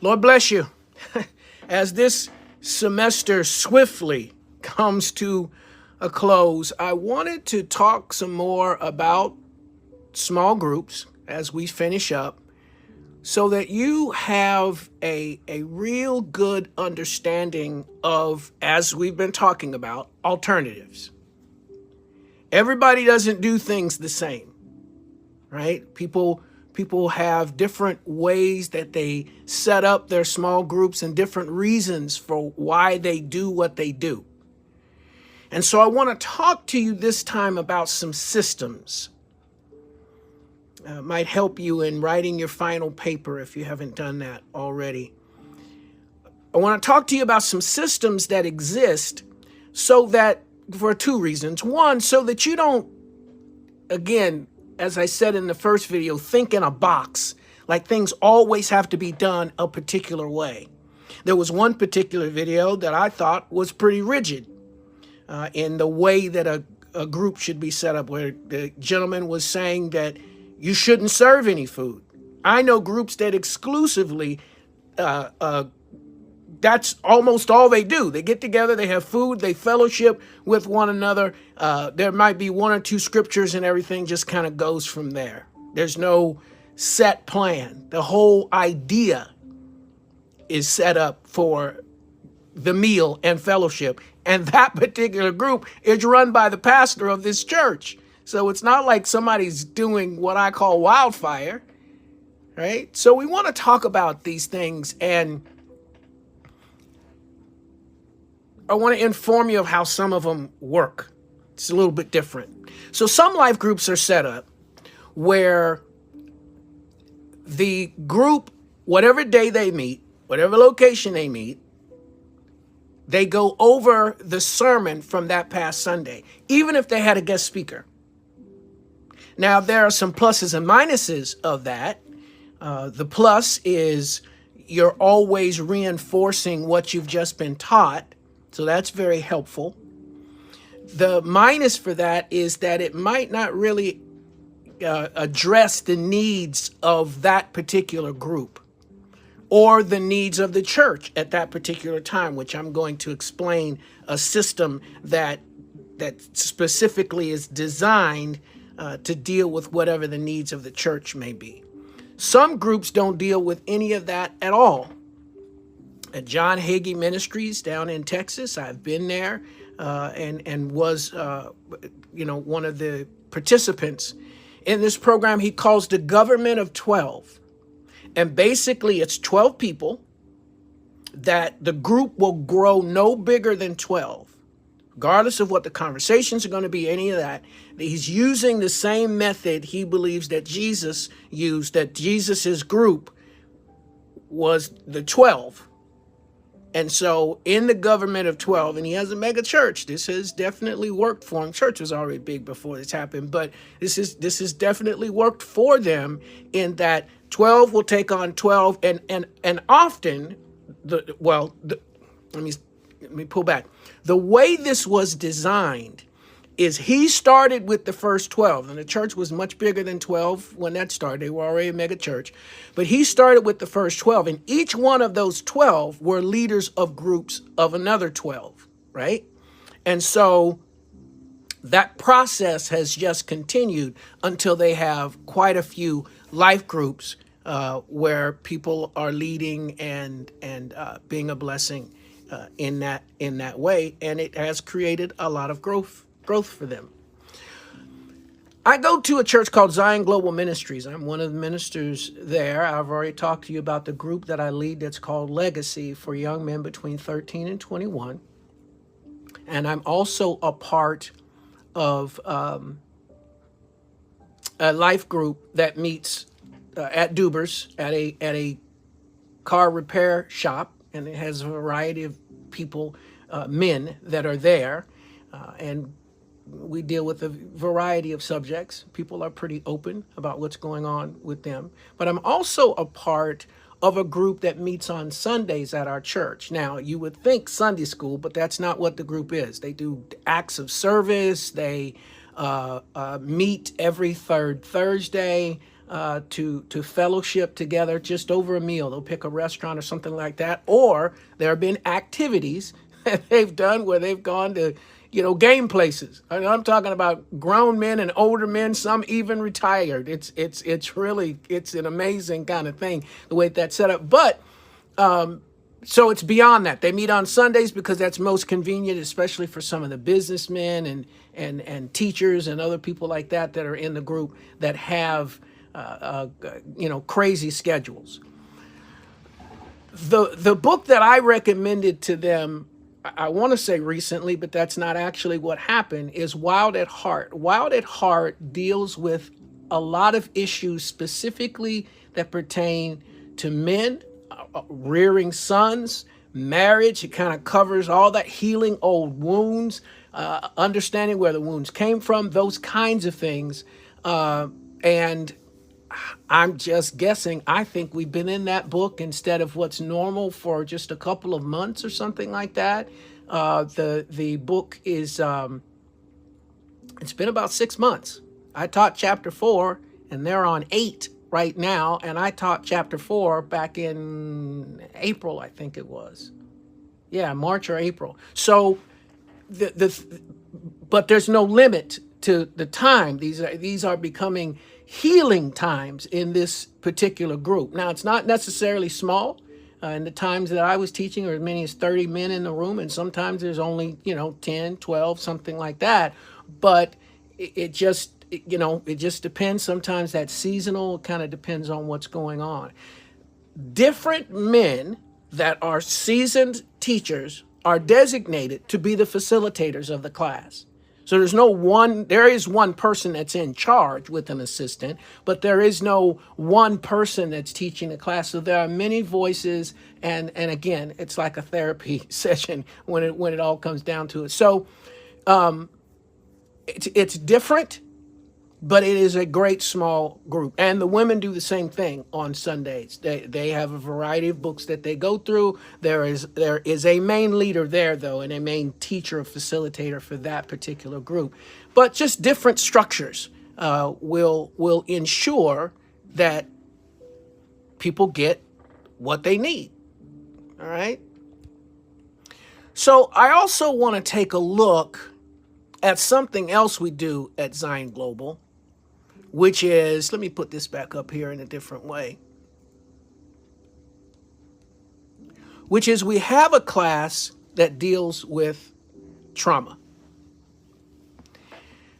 Lord bless you. As this semester swiftly comes to a close, I wanted to talk some more about small groups as we finish up so that you have a real good understanding of, as we've been talking about, alternatives. Everybody doesn't do things the same, right? People have different ways that they set up their small groups and different reasons for why they do what they do. And so I want to talk to you this time about some systems. Might help you in writing your final paper if you haven't done that already. I want to talk to you about some systems that exist so that, for two reasons. One, so that you don't, again, as I said in the first video, think in a box, like things always have to be done a particular way. There was one particular video that I thought was pretty rigid in the way that a group should be set up, where the gentleman was saying that you shouldn't serve any food. I know groups that exclusively, that's almost all they do. They get together, they have food, they fellowship with one another. There might be one or two scriptures and everything just kind of goes from there. There's no set plan. The whole idea is set up for the meal and fellowship. And that particular group is run by the pastor of this church. So it's not like somebody's doing what I call wildfire, right? So we want to talk about these things, and I want to inform you of how some of them work. It's a little bit different. So some life groups are set up where the group, whatever day they meet, whatever location they meet, they go over the sermon from that past Sunday, even if they had a guest speaker. Now, there are some pluses and minuses of that. The plus is you're always reinforcing what you've just been taught. So that's very helpful. The minus for that is that it might not really address the needs of that particular group or the needs of the church at that particular time, which I'm going to explain a system that specifically is designed to deal with whatever the needs of the church may be. Some groups don't deal with any of that at all. At John Hagee Ministries down in Texas, I've been there and was one of the participants in this program he calls the Government of 12. And basically it's 12 people that the group will grow no bigger than 12, regardless of what the conversations are going to be, any of that. He's using the same method he believes that Jesus used, that Jesus's group was the 12. And so in the Government of 12, and he has a mega church. This has definitely worked for him. Church was already big before this happened, but this has definitely worked for them in that 12 will take on 12, and often let me pull back. The way this was designed is he started with the first 12, and the church was much bigger than 12 when that started. They were already a mega church, but he started with the first 12, and each one of those 12 were leaders of groups of another 12, right? And so that process has just continued until they have quite a few life groups where people are leading and being a blessing in that way, and it has created a lot of growth for them. I go to a church called Zion Global Ministries. I'm one of the ministers there. I've already talked to you about the group that I lead that's called Legacy for young men between 13 and 21. And I'm also a part of a life group that meets at Dubers at a car repair shop, and it has a variety of people, men that are there, and we deal with a variety of subjects. People are pretty open about what's going on with them. But I'm also a part of a group that meets on Sundays at our church. Now, you would think Sunday school, but that's not what the group is. They do acts of service. They meet every third Thursday. to fellowship together just over a meal. They'll pick a restaurant or something like that. Or there have been activities that they've done where they've gone to, game places. I'm talking about grown men and older men, some even retired. It's really, it's an amazing kind of thing, the way that's set up. But so it's beyond that. They meet on Sundays because that's most convenient, especially for some of the businessmen and teachers and other people like that are in the group that have crazy schedules. The book that I recommended to them, I want to say recently, but that's not actually what happened, is Wild at Heart. Wild at Heart deals with a lot of issues specifically that pertain to men, rearing sons, marriage. It kind of covers all that, healing old wounds, understanding where the wounds came from, those kinds of things. And I'm just guessing, I think we've been in that book instead of what's normal for just a couple of months or something like that. The book is, it's been about 6 months. I taught chapter 4 and they're on 8 right now. And I taught chapter 4 back in April, I think it was. Yeah, March or April. So but there's no limit to the time. These are becoming healing times in this particular group. Now, it's not necessarily small. In the times that I was teaching, there were as many as 30 men in the room, and sometimes there's only, 10, 12, something like that. But it just depends. Sometimes that's seasonal. It kind of depends on what's going on. Different men that are seasoned teachers are designated to be the facilitators of the class. So there is one person that's in charge with an assistant, but there is no one person that's teaching the class. So there are many voices, and again, it's like a therapy session when it all comes down to it. So it's different, but it is a great small group. And the women do the same thing on Sundays. They have a variety of books that they go through. There is a main leader there, though, and a main teacher or facilitator for that particular group. But just different structures will ensure that people get what they need. All right? So I also want to take a look at something else we do at Zion Global, which is, let me put this back up here in a different way, which is we have a class that deals with trauma.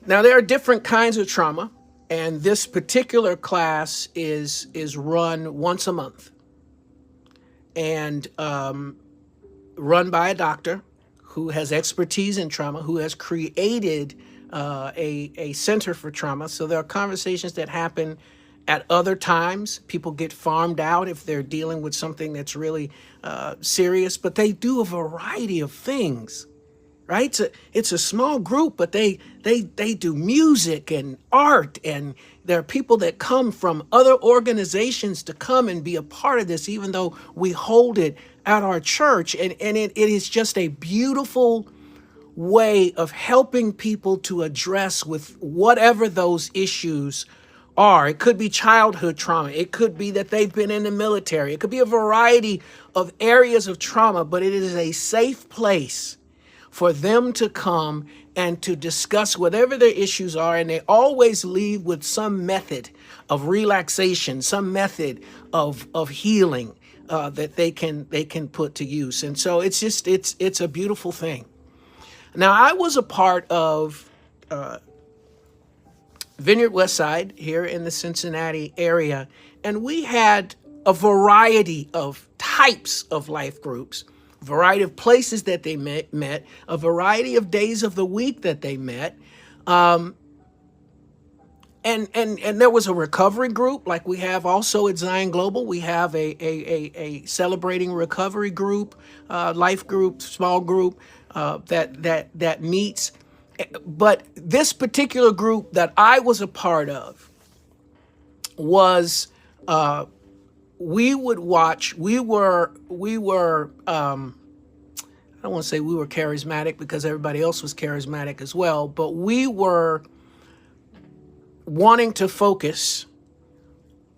Now, there are different kinds of trauma, and this particular class is run once a month and run by a doctor who has expertise in trauma, who has created a center for trauma. So there are conversations that happen at other times. People get farmed out if they're dealing with something that's really serious, but they do a variety of things, right? It's a small group, but they do music and art, and there are people that come from other organizations to come and be a part of this, even though we hold it at our church. And it is just a beautiful way of helping people to address with whatever those issues are. It could be childhood trauma. It could be that they've been in the military. It could be a variety of areas of trauma, but it is a safe place for them to come and to discuss whatever their issues are. And they always leave with some method of relaxation, some method of healing that they can put to use. And so it's a beautiful thing. Now, I was a part of Vineyard Westside here in the Cincinnati area, and we had a variety of types of life groups, a variety of places that they met, a variety of days of the week that they met. And there was a recovery group like we have also at Zion Global. We have a celebrating recovery group, life group, small group that meets. But this particular group that I was a part of was we would watch. We were I don't want to say we were charismatic because everybody else was charismatic as well, but we were wanting to focus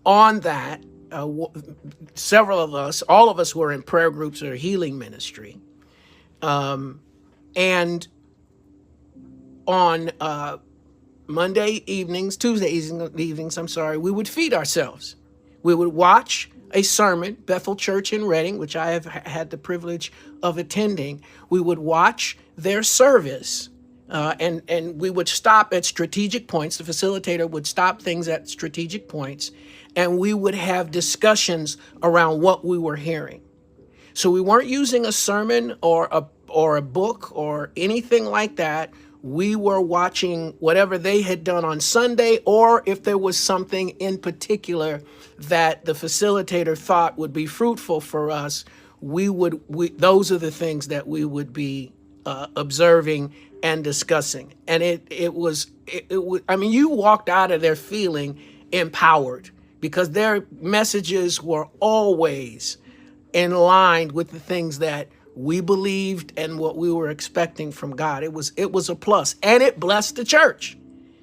on that, several of us, all of us were in prayer groups or healing ministry. And on Monday evenings, Tuesday evenings, we would feed ourselves. We would watch a sermon, Bethel Church in Reading, which I have had the privilege of attending. We would watch their service, and we would stop at strategic points. The facilitator would stop things at strategic points, and we would have discussions around what we were hearing. So we weren't using a sermon or a book or anything like that. We were watching whatever they had done on Sunday, or if there was something in particular that the facilitator thought would be fruitful for us, those are the things that we would be observing and discussing. And it was, I mean, you walked out of there feeling empowered because their messages were always in line with the things that we believed and what we were expecting from God. It was a plus, and it blessed the church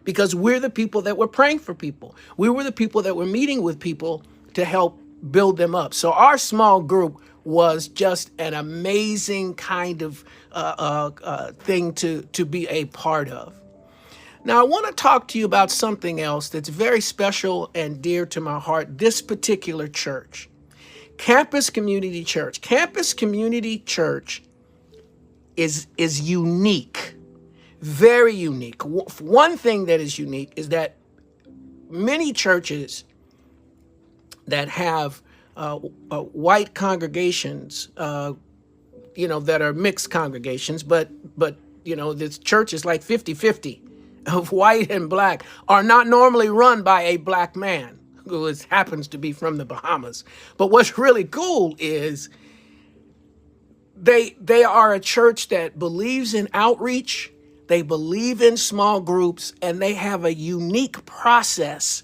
because we're the people that were praying for people. We were the people that were meeting with people to help build them up. So our small group was just an amazing kind of thing to be a part of. Now, I want to talk to you about something else that's very special and dear to my heart, this particular church. Campus Community Church. Campus Community Church is unique, very unique. One thing that is unique is that many churches that have white congregations, that are mixed congregations, but this church is like 50-50 of white and black, are not normally run by a black man who happens to be from the Bahamas. But what's really cool is they are a church that believes in outreach, they believe in small groups, and they have a unique process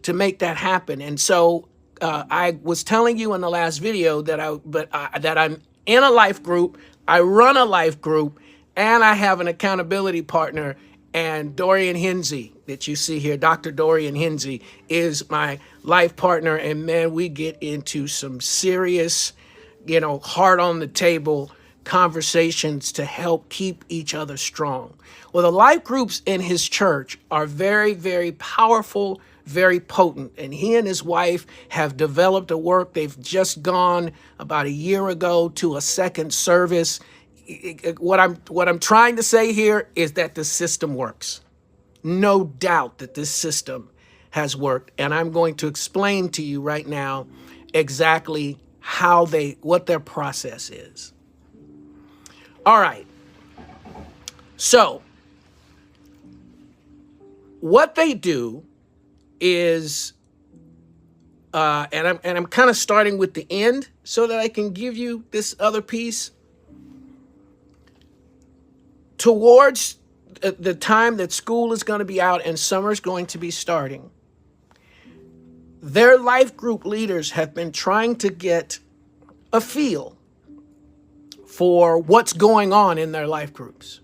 to make that happen. And so I was telling you in the last video that I'm in a life group, I run a life group, and I have an accountability partner. And Dorian Hinsey that you see here, Dr. Dorian Hinsey, is my life partner. And man, we get into some serious, heart on the table conversations to help keep each other strong. Well, the life groups in his church are very, very powerful, very potent. And he and his wife have developed a work. They've just gone about a year ago to a second service. What I'm trying to say here is that the system works. No doubt that this system has worked. And I'm going to explain to you right now exactly what their process is. All right. So what they do is, and I'm kind of starting with the end so that I can give you this other piece. Towards the time that school is going to be out and summer is going to be starting, their life group leaders have been trying to get a feel for what's going on in their life groups,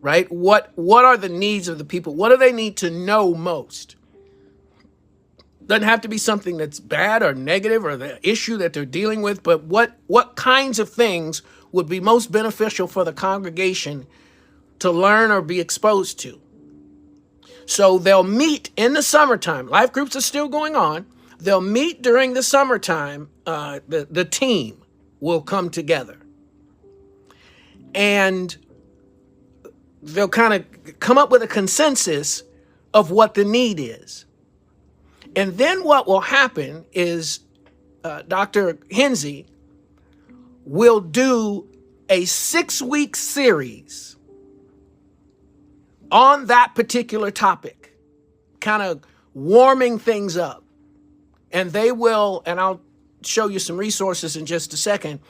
right? What are the needs of the people? What do they need to know most? Doesn't have to be something that's bad or negative or the issue that they're dealing with, but what kinds of things would be most beneficial for the congregation to learn or be exposed to. So they'll meet in the summertime. Life groups are still going on. They'll meet during the summertime. The team will come together. And they'll kind of come up with a consensus of what the need is. And then what will happen is Dr. Hinsey will do a 6-week series on that particular topic, kind of warming things up. And they will, and I'll show you some resources in just a second,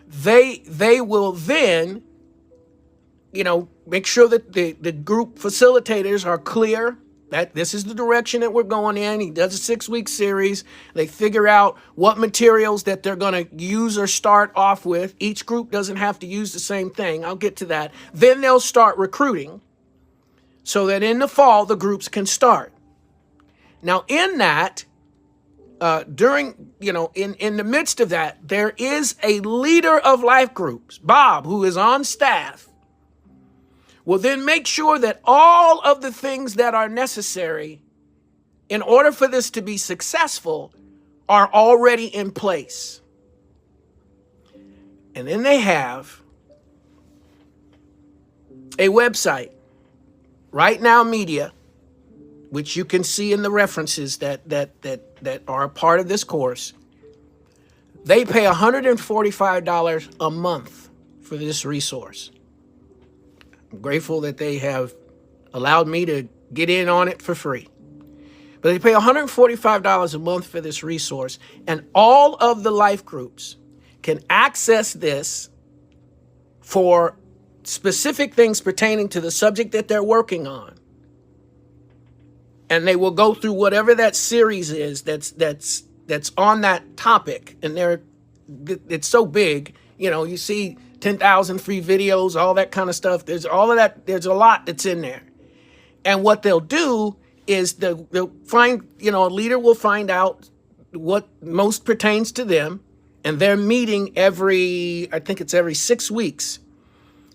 they will then, make sure that the group facilitators are clear that this is the direction that we're going in. He does a 6-week series. They figure out what materials that they're going to use or start off with. Each group doesn't have to use the same thing. I'll get to that. Then they'll start recruiting, so that in the fall, the groups can start. Now, in that, during, in the midst of that, there is a leader of life groups, Bob, who is on staff, will then make sure that all of the things that are necessary in order for this to be successful are already in place. And then they have a website, Right Now Media, which you can see in the references that are a part of this course. They pay $145 a month for this resource. I'm grateful that they have allowed me to get in on it for free. But they pay $145 a month for this resource, and all of the life groups can access this for specific things pertaining to the subject that they're working on. And they will go through whatever that series is that's on that topic. And it's so big, you see 10,000 free videos, all that kind of stuff. There's all of that. There's a lot that's in there. And what they'll do is they'll find, a leader will find out what most pertains to them. And they're meeting every 6 weeks.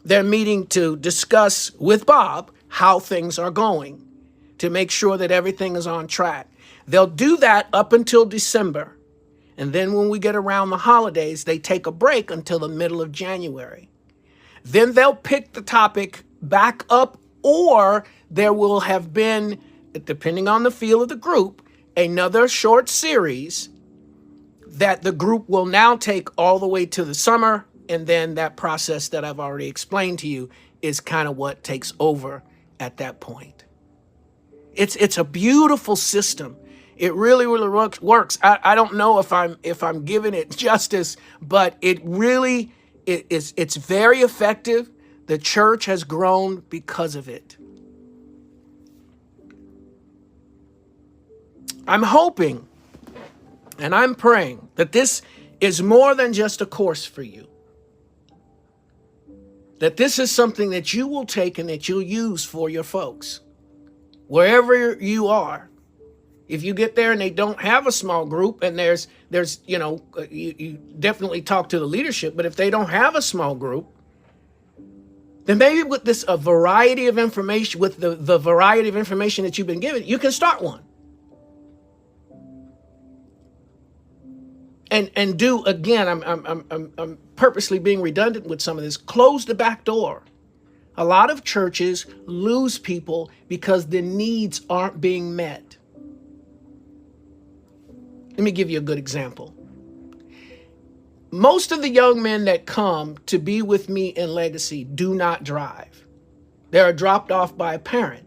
They're meeting to discuss with Bob how things are going, to make sure that everything is on track. They'll do that up until December. And then when we get around the holidays, they take a break until the middle of January. Then they'll pick the topic back up, or there will have been, depending on the feel of the group, another short series that the group will now take all the way to the summer. And then that process that I've already explained to you is kind of what takes over at that point. It's a beautiful system. It really, really works. I don't know if I'm giving it justice, but it's very effective. The church has grown because of it. I'm hoping and I'm praying that this is more than just a course for you. That this is something that you will take and that you'll use for your folks. Wherever you are. If you get there and they don't have a small group, and there's you definitely talk to the leadership, but if they don't have a small group, then maybe with a variety of information, with the variety of information that you've been given, you can start one. And do, again, I'm purposely being redundant with some of this, close the back door. A lot of churches lose people because the needs aren't being met. Let me give you a good example. Most of the young men that come to be with me in Legacy do not drive. They are dropped off by a parent.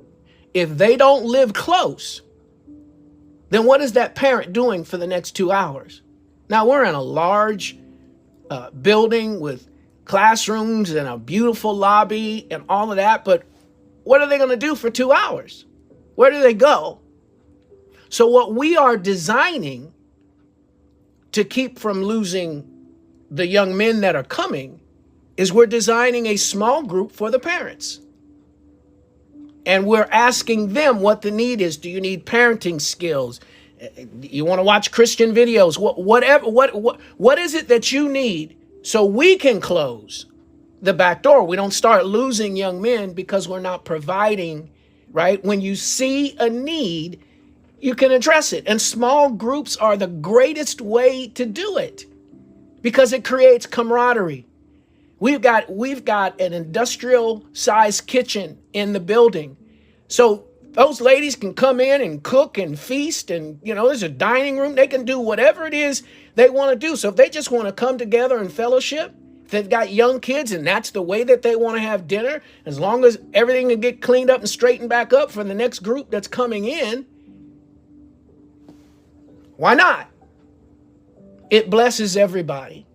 If they don't live close, then what is that parent doing for the next 2 hours? Now, we're in a large building with classrooms and a beautiful lobby and all of that, but what are they going to do for 2 hours? Where do they go? So what we are designing to keep from losing the young men that are coming is we're designing a small group for the parents. And we're asking them what the need is. Do you need parenting skills? You want to watch Christian videos? What is it that you need so we can close the back door? We don't start losing young men because we're not providing, right? When you see a need, you can address it. And small groups are the greatest way to do it because it creates camaraderie. We've got an industrial sized kitchen in the building. So those ladies can come in and cook and feast, and there's a dining room. They can do whatever it is they want to do. So if they just want to come together and fellowship, if they've got young kids and that's the way that they want to have dinner, as long as everything can get cleaned up and straightened back up for the next group that's coming in, why not? It blesses everybody.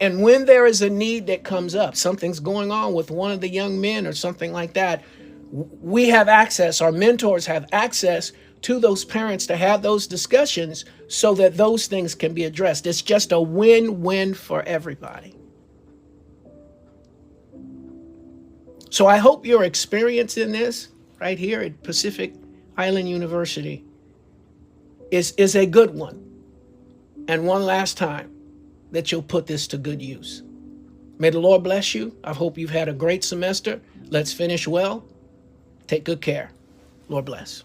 And when there is a need that comes up, something's going on with one of the young men or something like that, we have access, our mentors have access to those parents to have those discussions so that those things can be addressed. It's just a win-win for everybody. So I hope your experience in this right here at Pacific Island University is a good one. and one last time that you'll put this to good use. May the Lord bless you. I hope you've had a great semester. Let's finish well. Take good care. Lord bless.